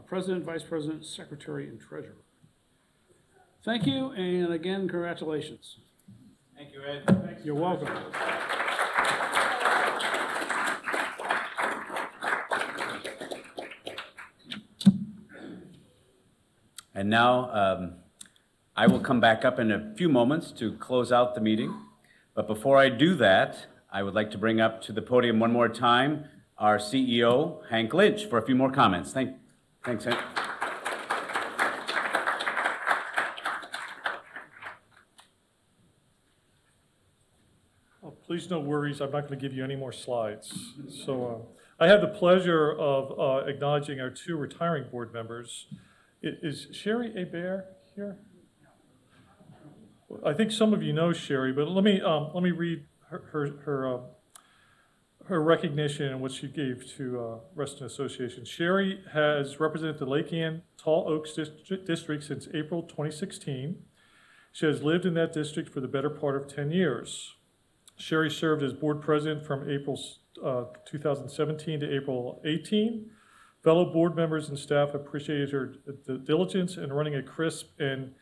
president, vice president, secretary, and treasurer. Thank you, and again, congratulations. Thank you, Ed. You're welcome. And now, I will come back up in a few moments to close out the meeting. But before I do that, I would like to bring up to the podium one more time our CEO, Hank Lynch, for a few more comments. Thanks, Hank. Oh, please no worries, I'm not going to give you any more slides. So I have the pleasure of acknowledging our two retiring board members. Is Sherry Hebert here? I think some of you know Sherry, but let me read her recognition and what she gave to Reston Association. Sherry has represented the Lake Ann Tall Oaks District since April 2016. She has lived in that district for the better part of 10 years. Sherry served as board president from April 2017 to April 18. Fellow board members and staff appreciated her diligence in running a crisp and,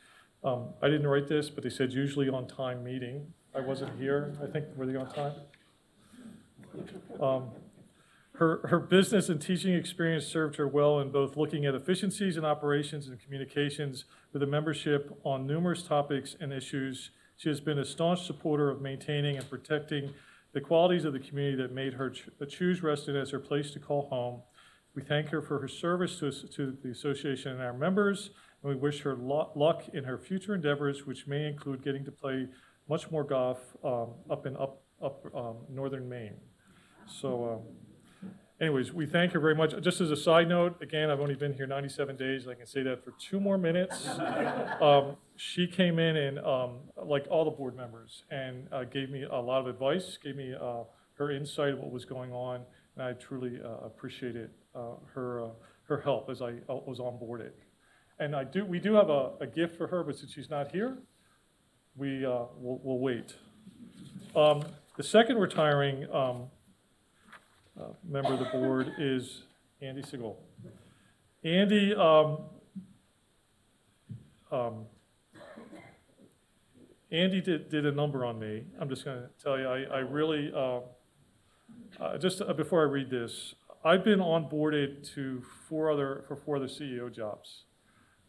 I didn't write this, but they said usually on time meeting. I wasn't here, I think, were they on time? Her business and teaching experience served her well in both looking at efficiencies in operations and communications with the membership on numerous topics and issues. She has been a staunch supporter of maintaining and protecting the qualities of the community that made her choose Reston as her place to call home. We thank her for her service to the association and our members, and we wish her luck in her future endeavors, which may include getting to play much more golf up northern Maine. So anyways, we thank her very much. Just as a side note, again, I've only been here 97 days. I can say that for 2 more minutes. She came in and, like all the board members, and gave me a lot of advice, gave me her insight of what was going on, and I truly appreciated her help as I was onboarded. And we do have a gift for her, but since she's not here, we'll wait. The second retiring member of the board is Andy Siegel. Andy, Andy did a number on me. I'm just going to tell you, I really, just before I read this, I've been onboarded for 4 other CEO jobs.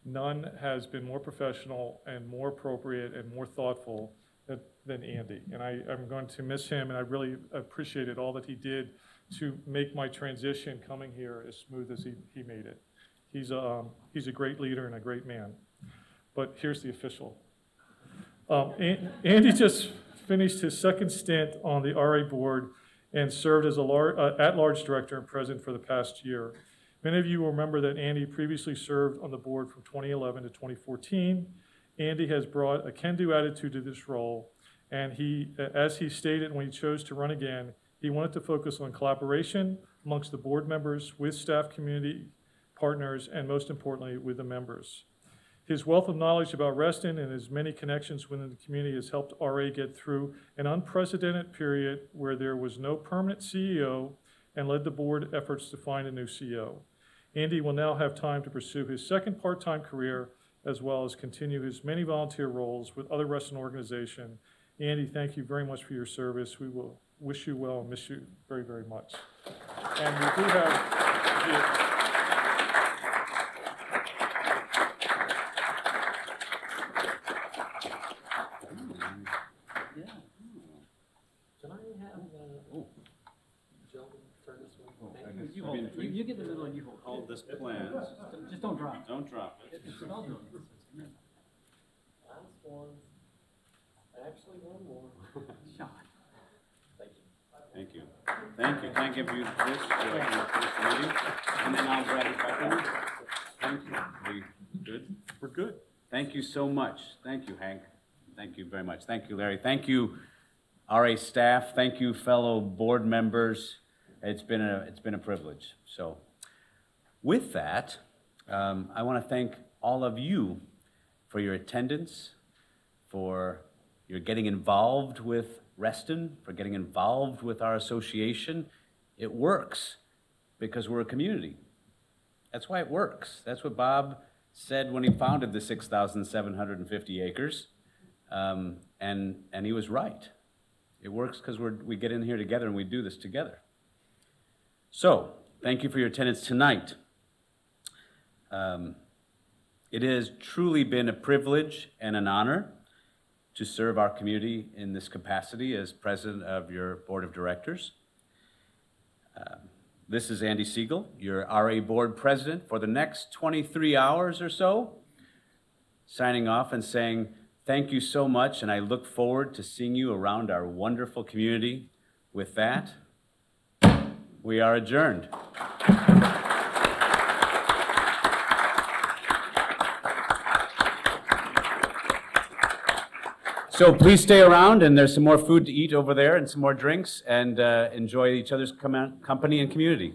None has been more professional and more appropriate and more thoughtful than Andy. And I'm going to miss him, and I really appreciated all that he did to make my transition coming here as smooth as he made it. He's a great leader and a great man. But here's the official. Andy just finished his second stint on the RA board and served as at-large director and president for the past year. Many of you will remember that Andy previously served on the board from 2011 to 2014. Andy has brought a can-do attitude to this role, and as he stated when he chose to run again, he wanted to focus on collaboration amongst the board members, with staff, community partners, and most importantly, with the members. His wealth of knowledge about Reston and his many connections within the community has helped RA get through an unprecedented period where there was no permanent CEO and led the board efforts to find a new CEO. Andy will now have time to pursue his second part-time career as well as continue his many volunteer roles with other Reston organizations. Andy, thank you very much for your service. We will wish you well and miss you very, very much. And we do have You get the middle and you hold this plan. Just don't drop. Don't drop it. Last one. Actually, one more. Shot. Thank you. Thank you. Can I give you this for your first meeting? And then I'll grab it back in. Thank you. Are we good? we're good. Thank you so much. Thank you, Hank. Thank you very much. Thank you, Larry. Thank you, RA staff. Thank you, fellow board members. It's been a privilege. So with that, I want to thank all of you for your attendance, for your getting involved with Reston, for getting involved with our association. It works because we're a community. That's why it works. That's what Bob said when he founded the 6,750 acres, and he was right. It works because we get in here together and we do this together. So, thank you for your attendance tonight. It has truly been a privilege and an honor to serve our community in this capacity as president of your board of directors. This is Andy Siegel, your RA board president for the next 23 hours or so, signing off and saying thank you so much, and I look forward to seeing you around our wonderful community. With that, we are adjourned. So please stay around, and there's some more food to eat over there and some more drinks, and enjoy each other's company and community.